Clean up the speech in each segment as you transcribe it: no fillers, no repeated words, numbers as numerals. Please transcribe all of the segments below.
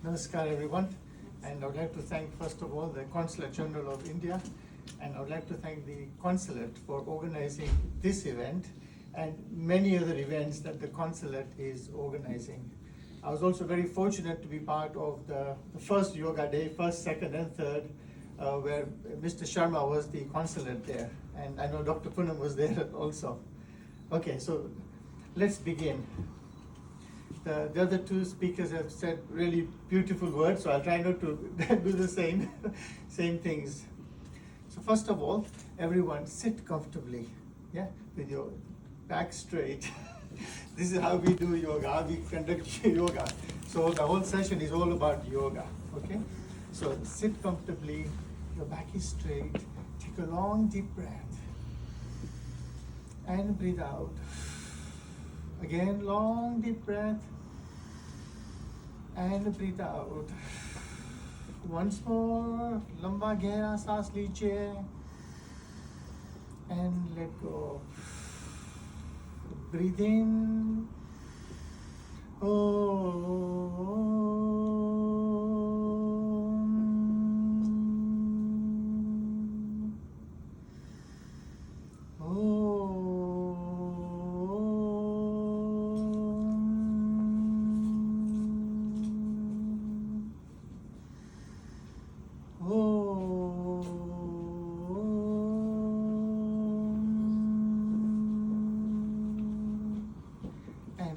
Namaskar everyone, and I would like to thank first of all the Consulate General of India, and I would like to thank the Consulate for organizing this event and many other events that the Consulate is organizing. I was also very fortunate to be part of the first yoga day, first, second and third, where Mr. Sharma was the Consulate there, and I know Dr. Poonam was there also. Okay, so let's begin. The other two speakers have said really beautiful words, so I'll try not to do the same things. So first of all, everyone sit comfortably, yeah, with your back straight. This is how we do yoga, how we conduct yoga. So the whole session is all about yoga, okay? So sit comfortably, your back is straight, take a long deep breath, and breathe out. Again, long deep breath, and breathe out. Once more, lamba gehra saans लीजिए, and let go. Breathe in.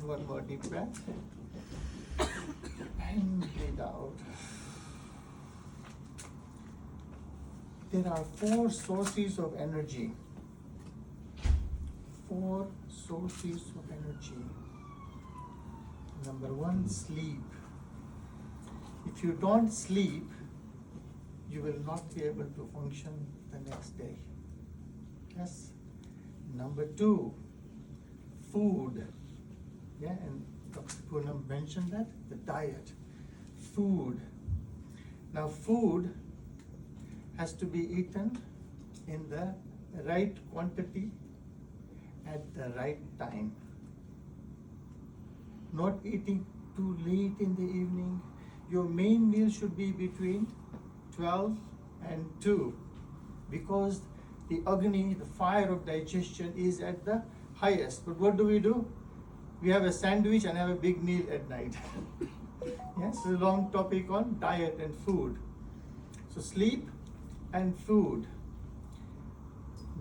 One more deep breath and breathe out. There are 4 sources of energy. 4 sources of energy. Number 1, sleep. If you don't sleep, you will not be able to function the next day. Yes. Number 2, food. Yeah, and Dr. Poonam mentioned that, the diet, food. Now food has to be eaten in the right quantity at the right time. Not eating too late in the evening. Your main meal should be between 12 and 2 because the Agni, the fire of digestion, is at the highest. But what do? We have a sandwich and have a big meal at night. Yes, a long topic on diet and food. So sleep and food.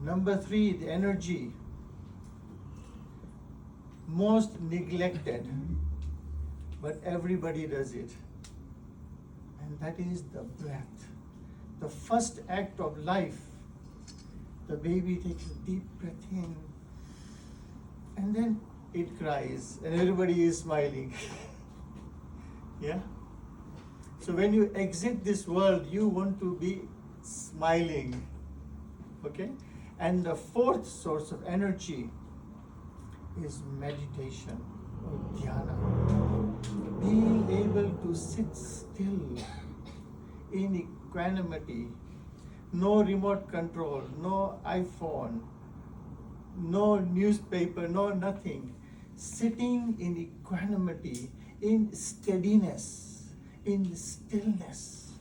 Number 3, the energy. Most neglected, but everybody does it. And that is the breath. The first act of life. The baby takes a deep breath in, and then it cries, and everybody is smiling. Yeah? So when you exit this world, you want to be smiling. Okay? And the 4th source of energy is meditation or dhyana. Being able to sit still in equanimity, no remote control, no iPhone, no newspaper, no nothing. Sitting in equanimity, in steadiness, in stillness.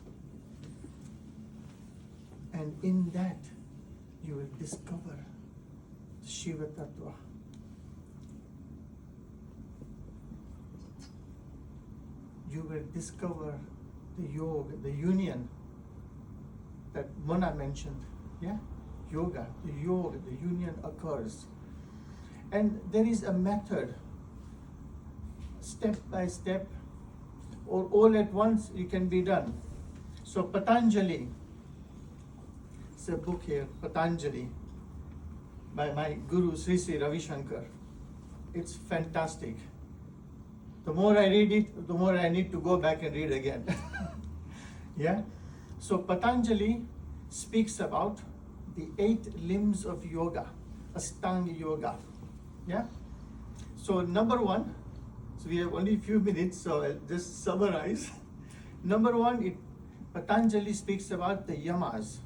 And in that, you will discover Shiva Tattva. You will discover the yoga, the union that Mona mentioned. Yeah? Yoga, the union occurs. And there is a method, step by step, or all at once it can be done. So Patanjali, it's a book here, Patanjali, by my guru Sri Ravi Shankar. It's fantastic. The more I read it, the more I need to go back and read again. Yeah? So Patanjali speaks about the 8 limbs of yoga, Ashtanga yoga. Yeah? So number 1, so we have only a few minutes, so I'll just summarize. Number 1, Patanjali speaks about the yamas.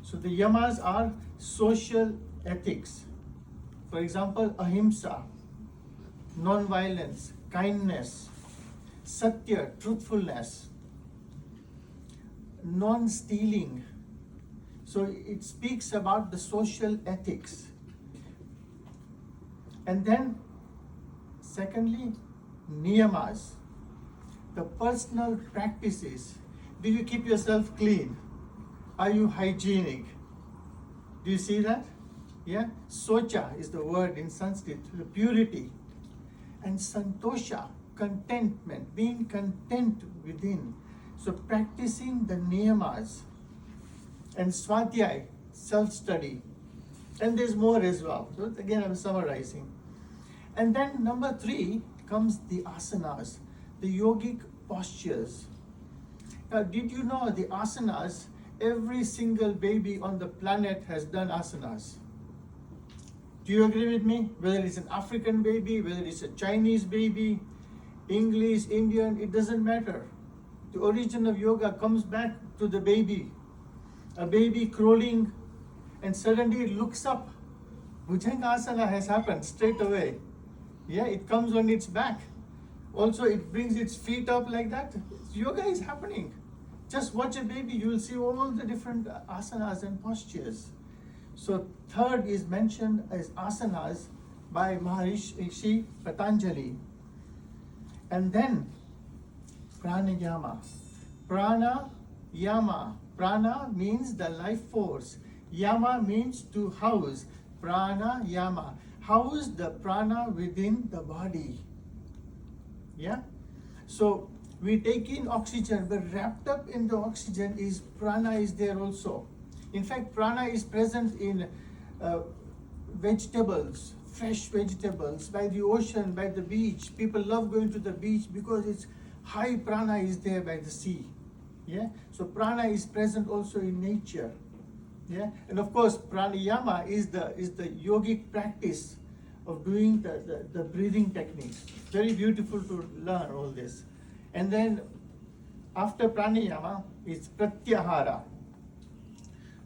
So the yamas are social ethics. For example, ahimsa, non-violence, kindness, Satya, truthfulness. Non-stealing. So it speaks about the social ethics. And then, secondly, niyamas, the personal practices. Do you keep yourself clean? Are you hygienic? Do you see that? Yeah? Socha is the word in Sanskrit, the purity. And santosha, contentment, being content within. So practicing the niyamas. And swadhyay, self-study. And there's more as well. So again, I'm summarizing. And then number 3 comes the asanas, the yogic postures. Now, did you know the asanas, every single baby on the planet has done asanas? Do you agree with me? Whether it's an African baby, whether it's a Chinese baby, English, Indian, it doesn't matter. The origin of yoga comes back to the baby. A baby crawling and suddenly it looks up. Bhujangasana has happened straight away. Yeah, it comes on its back. Also, it brings its feet up like that. Yoga is happening. Just watch a baby, you will see all the different asanas and postures. So, third is mentioned as asanas by Maharishi Patanjali. And then, pranayama. Pranayama. Prana means the life force. Yama means to house. Pranayama. House the prana within the body. Yeah? So, we take in oxygen, but wrapped up in the oxygen is prana is there also. In fact, prana is present in vegetables, fresh vegetables, by the ocean, by the beach. People love going to the beach because it's high prana is there by the sea. Yeah? So prana is present also in nature. Yeah? And of course, pranayama is the yogic practice of doing the breathing techniques. Very beautiful to learn all this. And then after pranayama is pratyahara.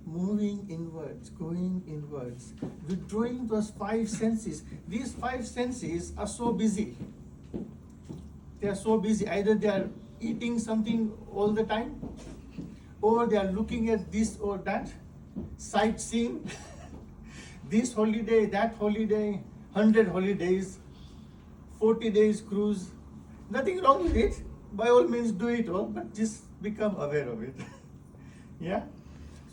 Moving inwards, going inwards, withdrawing those 5 senses. These 5 senses are so busy. They are so busy. Either they are eating something all the time, or they are looking at this or that, sightseeing, this holiday, that holiday, 100 holidays, 40 days cruise. Nothing wrong with it. By all means do it all, but just become aware of it. Yeah?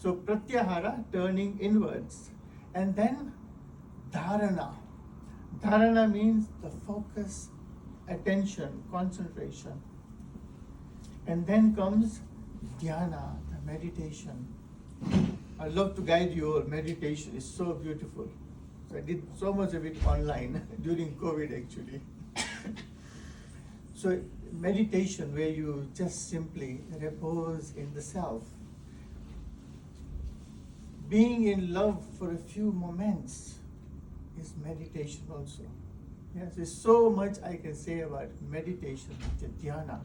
So pratyahara, turning inwards. And then dharana. Dharana means the focus, attention, concentration. And then comes dhyana, the meditation. I love to guide you all. Meditation is so beautiful. So I did so much of it online during COVID actually. So meditation where you just simply repose in the self. Being in love for a few moments is meditation also. Yes, there's so much I can say about meditation, the dhyana,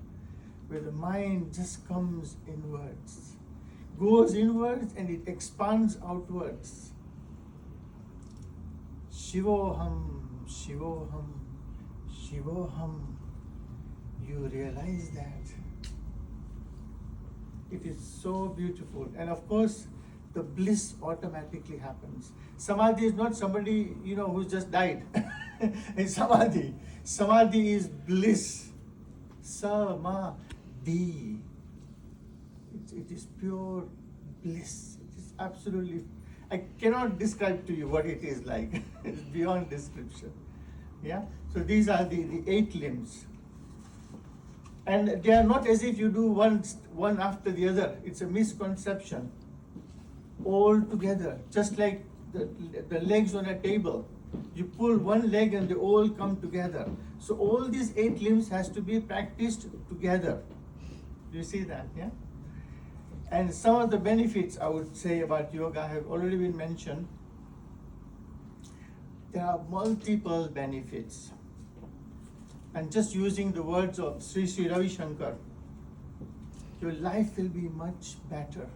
where the mind just comes inwards, goes inwards and it expands outwards. Shivoham, Shivoham, Shivoham. You realize that. It is so beautiful. And of course, the bliss automatically happens. Samadhi is not somebody, who's just died. It's samadhi. Samadhi is bliss. Samadhi. It is pure bliss. It is absolutely, I cannot describe to you what it is like. It's beyond description. Yeah? So these are the 8 limbs. And they are not as if you do one after the other. It's a misconception. All together, just like the legs on a table. You pull one leg and they all come together. So all these 8 limbs has to be practiced together. Do you see that? Yeah? And some of the benefits I would say about yoga have already been mentioned. There are multiple benefits. And just using the words of Sri Ravi Shankar, your life will be much better.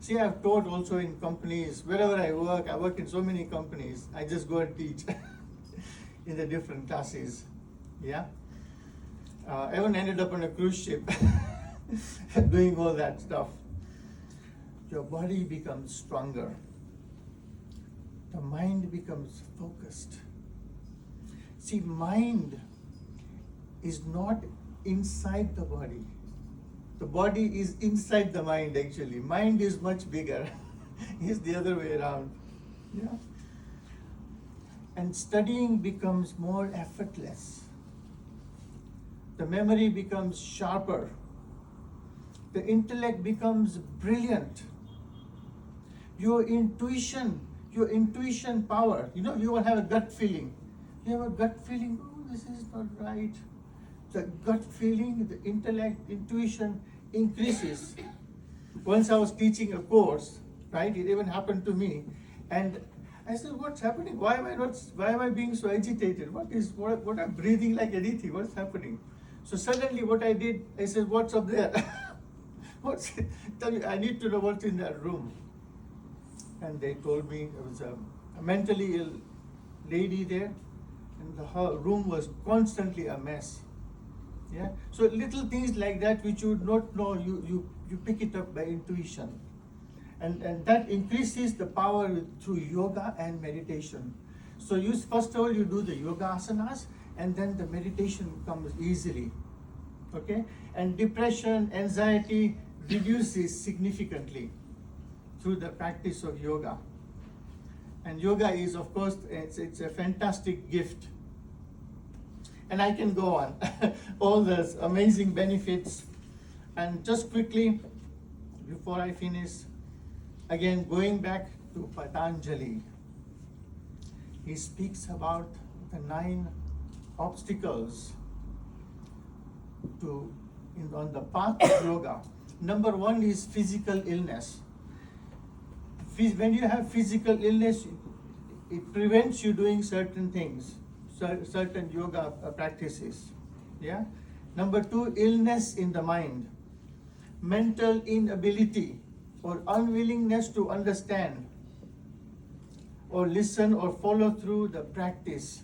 See, I've taught also in companies, wherever I work in so many companies, I just go and teach in the different classes. Yeah? I even ended up on a cruise ship doing all that stuff. Your body becomes stronger. The mind becomes focused. See, mind is not inside the body. The body is inside the mind actually. Mind is much bigger. It's the other way around. Yeah. And studying becomes more effortless. The memory becomes sharper. The intellect becomes brilliant. Your intuition power, you will have a gut feeling. You have a gut feeling, oh, this is not right. The gut feeling, the intellect, intuition increases. Once I was teaching a course, right? It even happened to me. And I said, what's happening? Why am I being so agitated? What I'm breathing like anything? What's happening? So suddenly what I did, I said, what's up there? I need to know what's in that room. And they told me it was a mentally ill lady there, and the whole room was constantly a mess. Yeah. So little things like that which you would not know, you pick it up by intuition. And that increases the power through yoga and meditation. So first of all you do the yoga asanas, and then the meditation comes easily. Okay? And depression, anxiety reduces significantly through the practice of yoga. And yoga is, of course, it's a fantastic gift. And I can go on. All those amazing benefits. And just quickly, before I finish, again, going back to Patanjali, he speaks about the 9 obstacles on the path of yoga. Number 1 is physical illness. When you have physical illness, it prevents you doing certain things, certain yoga practices. Yeah. Number 2, illness in the mind, mental inability or unwillingness to understand or listen or follow through the practice.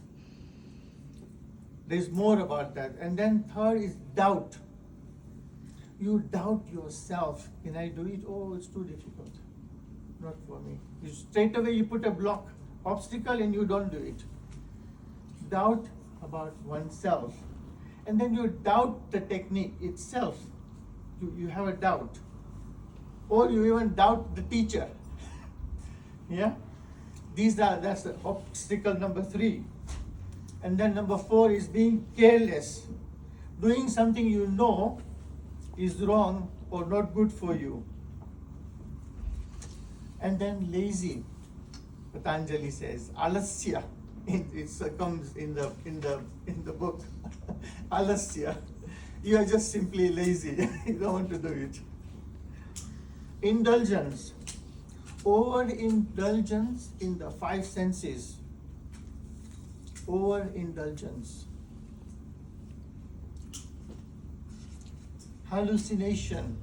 There's more about that. And then 3rd is doubt. You doubt yourself. Can I do it? Oh, it's too difficult. Not for me. Straight away you put a block, obstacle, and you don't do it. Doubt about oneself. And then you doubt the technique itself. You have a doubt. Or you even doubt the teacher. Yeah? That's the obstacle number 3. And then number 4 is being careless. Doing something you know is wrong or not good for you. And then lazy. Patanjali says, alasya. It comes in the book. Alasya. You are just simply lazy. You don't want to do it. Indulgence. Overindulgence in the 5 senses. Overindulgence. Hallucination.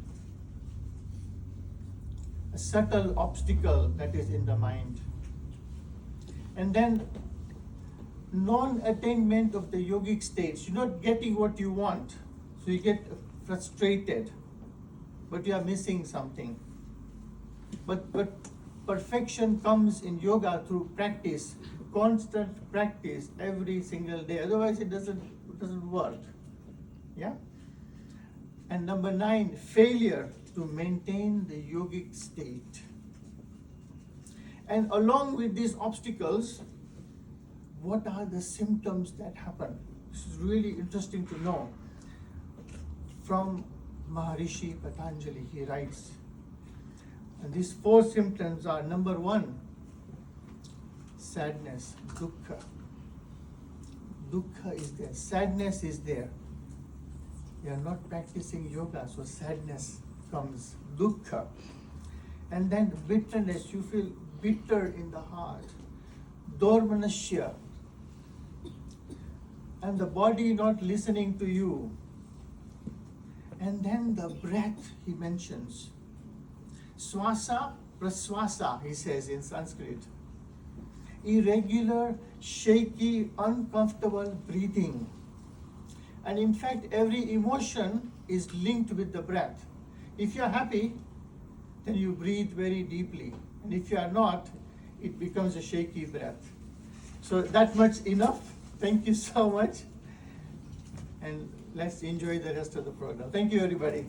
A subtle obstacle that is in the mind. And then non-attainment of the yogic states. You're not getting what you want, so you get frustrated, but you are missing something. But perfection comes in yoga through practice, constant practice every single day. Otherwise, it doesn't work. Yeah. And number 9, failure to maintain the yogic state. And along with these obstacles, what are the symptoms that happen? This is really interesting to know. From Maharishi Patanjali, he writes, and these 4 symptoms are: number 1, sadness, dukkha. Dukkha is there, sadness is there. You are not practicing yoga, so sadness comes, dukkha. And then bitterness, you feel bitter in the heart, dormanasya. And the body not listening to you. And then the breath he mentions. Swasa, praswasa, he says in Sanskrit. Irregular, shaky, uncomfortable breathing. And in fact, every emotion is linked with the breath. If you're happy, then you breathe very deeply. And if you are not, it becomes a shaky breath. So that much enough. Thank you so much. And let's enjoy the rest of the program. Thank you, everybody.